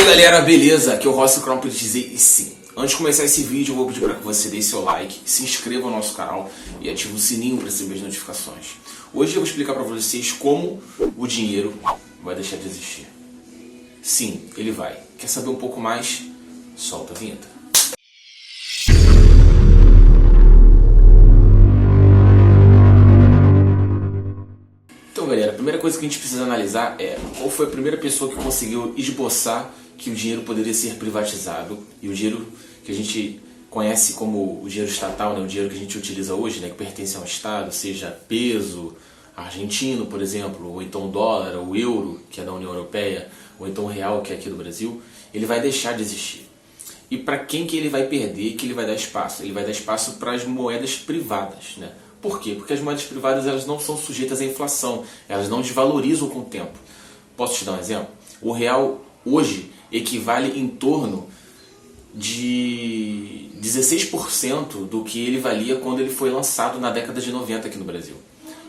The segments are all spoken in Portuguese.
aí galera, beleza? Aqui é o Rossi Crown para dizer e sim. Antes de começar esse vídeo eu vou pedir para que você deixe seu like, se inscreva no nosso canal e ative o sininho para receber as notificações. Hoje eu vou explicar para vocês como o dinheiro vai deixar de existir. Sim, ele vai. Quer saber um pouco mais? Solta a vinheta. Então galera, a primeira coisa que a gente precisa analisar é qual foi a primeira pessoa que conseguiu esboçar que o dinheiro poderia ser privatizado, e o dinheiro que a gente conhece como o dinheiro estatal, né, o dinheiro que a gente utiliza hoje, né, que pertence ao Estado, seja peso argentino, por exemplo, ou então o dólar, ou o euro, que é da União Europeia, ou então o real, que é aqui do Brasil, ele vai deixar de existir. E para quem que ele vai perder, que ele vai dar espaço? Ele vai dar espaço para as moedas privadas, né? Por quê? Porque as moedas privadas elas não são sujeitas à inflação, elas não desvalorizam com o tempo. Posso te dar um exemplo? O real hoje equivale em torno de 16% do que ele valia quando ele foi lançado na década de 90 aqui no Brasil.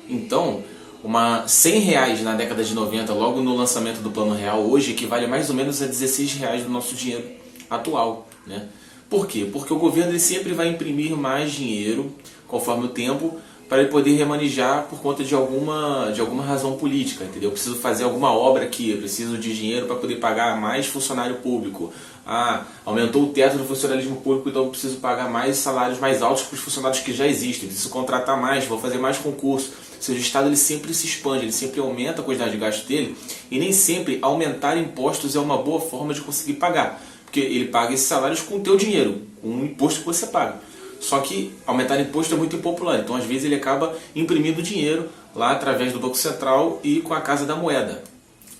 Então, R$100 na década de 90, logo no lançamento do Plano Real, hoje equivale mais ou menos a R$16 do nosso dinheiro atual, né? Por quê? Porque o governo ele sempre vai imprimir mais dinheiro conforme o tempo para ele poder remanejar por conta de alguma razão política, entendeu? Eu preciso fazer alguma obra aqui, eu preciso de dinheiro para poder pagar mais funcionário público. Ah, aumentou o teto do funcionalismo público, então eu preciso pagar mais salários mais altos para os funcionários que já existem, preciso contratar mais, vou fazer mais concurso. Ou seja, o Estado ele sempre se expande, ele sempre aumenta a quantidade de gasto dele, e nem sempre aumentar impostos é uma boa forma de conseguir pagar, porque ele paga esses salários com o teu dinheiro, com o imposto que você paga. Só que aumentar imposto é muito impopular, então às vezes ele acaba imprimindo dinheiro lá através do Banco Central e com a Casa da Moeda.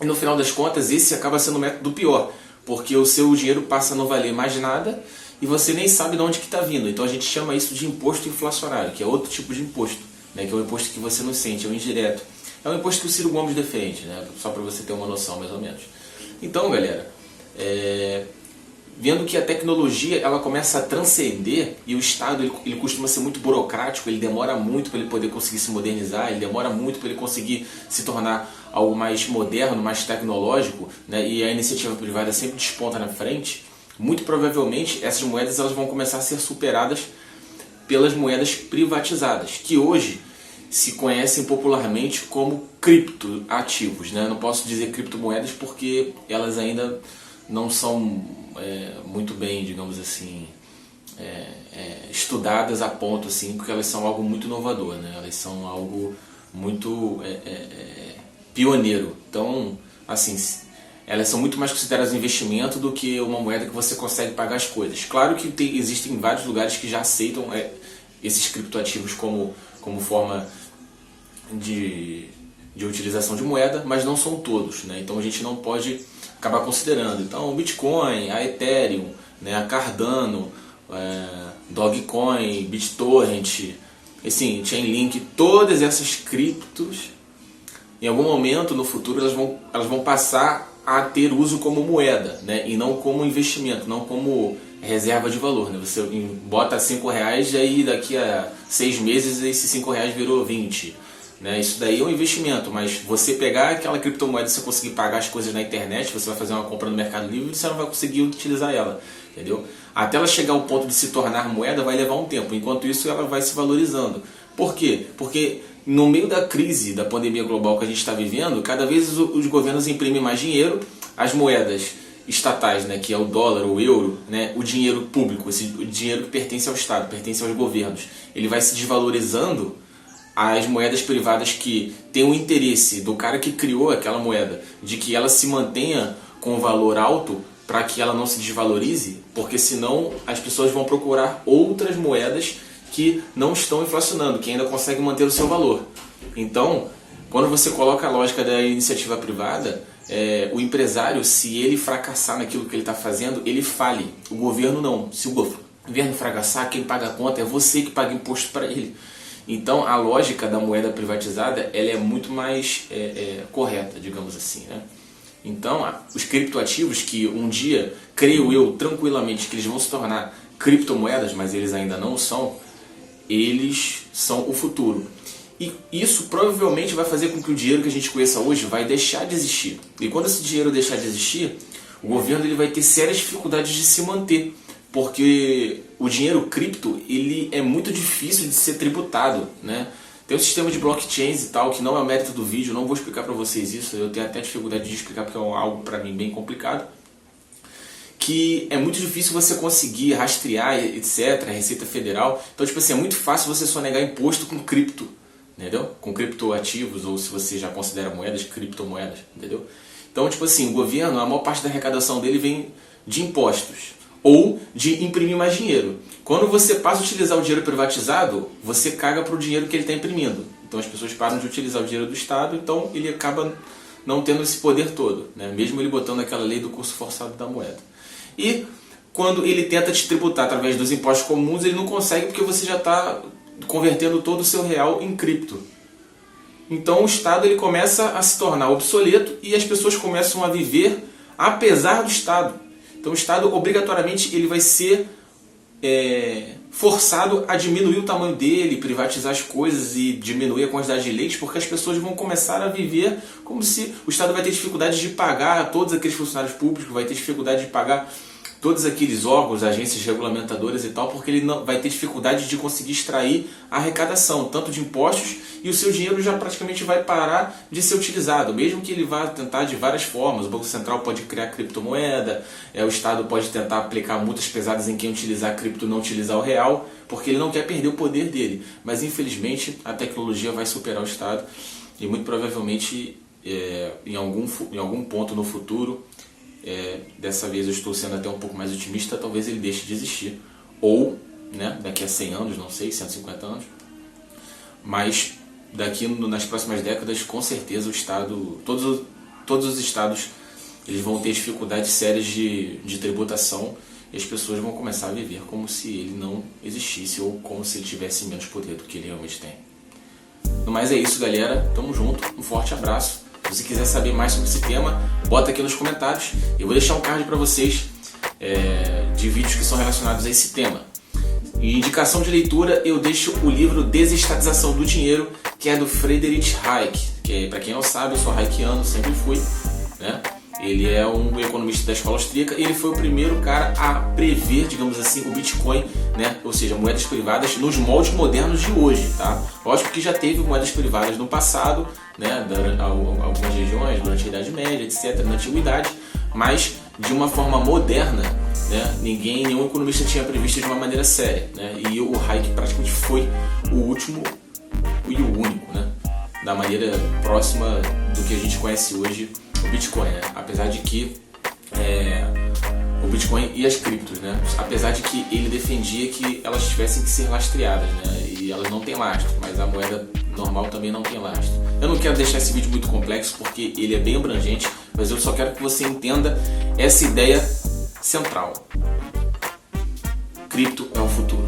E no final das contas esse acaba sendo o método pior, porque o seu dinheiro passa a não valer mais nada e você nem sabe de onde que está vindo. Então a gente chama isso de imposto inflacionário, que é outro tipo de imposto, né? Que é um imposto que você não sente, é um indireto. É um imposto que o Ciro Gomes defende, né? Só para você ter uma noção mais ou menos. Então galera, vendo que a tecnologia ela começa a transcender e o Estado ele costuma ser muito burocrático, ele demora muito para ele poder conseguir se modernizar, ele demora muito para ele conseguir se tornar algo mais moderno, mais tecnológico, né? E a iniciativa privada sempre desponta na frente. Muito provavelmente essas moedas elas vão começar a ser superadas pelas moedas privatizadas, que hoje se conhecem popularmente como criptoativos, né? Não posso dizer criptomoedas porque elas ainda não são muito bem, digamos assim, estudadas a ponto, assim, porque elas são algo muito inovador, né? Elas são algo muito pioneiro. Então, assim, elas são muito mais consideradas um investimento do que uma moeda que você consegue pagar as coisas. Claro que existem vários lugares que já aceitam esses criptoativos como forma de utilização de moeda, mas não são todos, né? Então a gente não pode acabar considerando. Então o Bitcoin, a Ethereum, né, a Cardano, Dogecoin, BitTorrent, assim, Chainlink, todas essas criptos, em algum momento no futuro elas vão passar a ter uso como moeda, né, e não como investimento, não como reserva de valor, né? Você bota R$5 e aí daqui a 6 meses esses R$5 virou 20. Né? Isso daí é um investimento, mas você pegar aquela criptomoeda e você conseguir pagar as coisas na internet, você vai fazer uma compra no Mercado Livre e você não vai conseguir utilizar ela, entendeu? Até ela chegar ao ponto de se tornar moeda vai levar um tempo, enquanto isso ela vai se valorizando. Por quê? Porque no meio da crise, da pandemia global que a gente está vivendo, cada vez os governos imprimem mais dinheiro, as moedas estatais, né, que é o dólar, o euro, né, o dinheiro público, o dinheiro que pertence ao Estado, pertence aos governos, ele vai se desvalorizando. As moedas privadas que têm o interesse do cara que criou aquela moeda de que ela se mantenha com valor alto para que ela não se desvalorize, porque senão as pessoas vão procurar outras moedas que não estão inflacionando, que ainda conseguem manter o seu valor. Então, quando você coloca a lógica da iniciativa privada, o empresário, se ele fracassar naquilo que ele está fazendo, ele fale. O governo não. Se o governo fracassar, quem paga a conta é você que paga imposto para ele. Então a lógica da moeda privatizada ela é muito mais correta, digamos assim, né? Então os criptoativos que um dia, creio eu tranquilamente que eles vão se tornar criptomoedas, mas eles ainda não são, eles são o futuro. E isso provavelmente vai fazer com que o dinheiro que a gente conheça hoje vai deixar de existir. E quando esse dinheiro deixar de existir, o governo ele vai ter sérias dificuldades de se manter, porque o dinheiro cripto ele é muito difícil de ser tributado, né? Tem um sistema de blockchains e tal, que não é o mérito do vídeo, não vou explicar para vocês isso, eu tenho até dificuldade de explicar porque é algo para mim bem complicado, que é muito difícil você conseguir rastrear, etc., a Receita Federal. Então, tipo assim, é muito fácil você sonegar imposto com cripto, entendeu? Com criptoativos, ou se você já considera moedas, criptomoedas, entendeu? Então, tipo assim, o governo, a maior parte da arrecadação dele vem de impostos ou de imprimir mais dinheiro. Quando você passa a utilizar o dinheiro privatizado, você caga para o dinheiro que ele está imprimindo. Então as pessoas param de utilizar o dinheiro do Estado, então ele acaba não tendo esse poder todo, né? Mesmo ele botando aquela lei do curso forçado da moeda. E quando ele tenta te tributar através dos impostos comuns, ele não consegue porque você já está convertendo todo o seu real em cripto. Então o Estado ele começa a se tornar obsoleto e as pessoas começam a viver apesar do Estado. Então o Estado obrigatoriamente ele vai ser forçado a diminuir o tamanho dele, privatizar as coisas e diminuir a quantidade de leis, porque as pessoas vão começar a viver como se o Estado vai ter dificuldade de pagar todos aqueles funcionários públicos, vai ter dificuldade de pagar todos aqueles órgãos, agências regulamentadoras e tal, porque ele não vai ter dificuldade de conseguir extrair a arrecadação, tanto de impostos, e o seu dinheiro já praticamente vai parar de ser utilizado, mesmo que ele vá tentar de várias formas. O Banco Central pode criar criptomoeda, o Estado pode tentar aplicar multas pesadas em quem utilizar cripto e não utilizar o real, porque ele não quer perder o poder dele. Mas infelizmente a tecnologia vai superar o Estado e muito provavelmente em algum ponto no futuro, dessa vez eu estou sendo até um pouco mais otimista, talvez ele deixe de existir, ou né, daqui a 100 anos, não sei, 150 anos, mas daqui nas próximas décadas, com certeza o Estado, todos os estados eles vão ter dificuldades sérias de tributação e as pessoas vão começar a viver como se ele não existisse ou como se ele tivesse menos poder do que ele realmente tem. No mais é isso, galera, tamo junto, um forte abraço. Se você quiser saber mais sobre esse tema, bota aqui nos comentários. Eu vou deixar um card para vocês de vídeos que são relacionados a esse tema. Em indicação de leitura, eu deixo o livro Desestatização do Dinheiro, que é do Friedrich Hayek, que para quem não sabe, eu sou hayekiano, sempre fui, né? Ele é um economista da escola austríaca e ele foi o primeiro cara a prever, digamos assim, o Bitcoin, né? Ou seja, moedas privadas nos moldes modernos de hoje, tá? Lógico que já teve moedas privadas no passado, né? Algumas regiões, durante a Idade Média, etc., na Antiguidade, mas de uma forma moderna, né? Nenhum economista tinha previsto de uma maneira séria, né? E o Hayek praticamente foi o último e o único, né? Da maneira próxima do que a gente conhece hoje o Bitcoin, né? Apesar de que o Bitcoin e as criptos, né? Apesar de que ele defendia que elas tivessem que ser lastreadas, né? E elas não têm lastro, mas a moeda normal também não tem lastro. Eu não quero deixar esse vídeo muito complexo porque ele é bem abrangente, mas eu só quero que você entenda essa ideia central. Cripto é o futuro.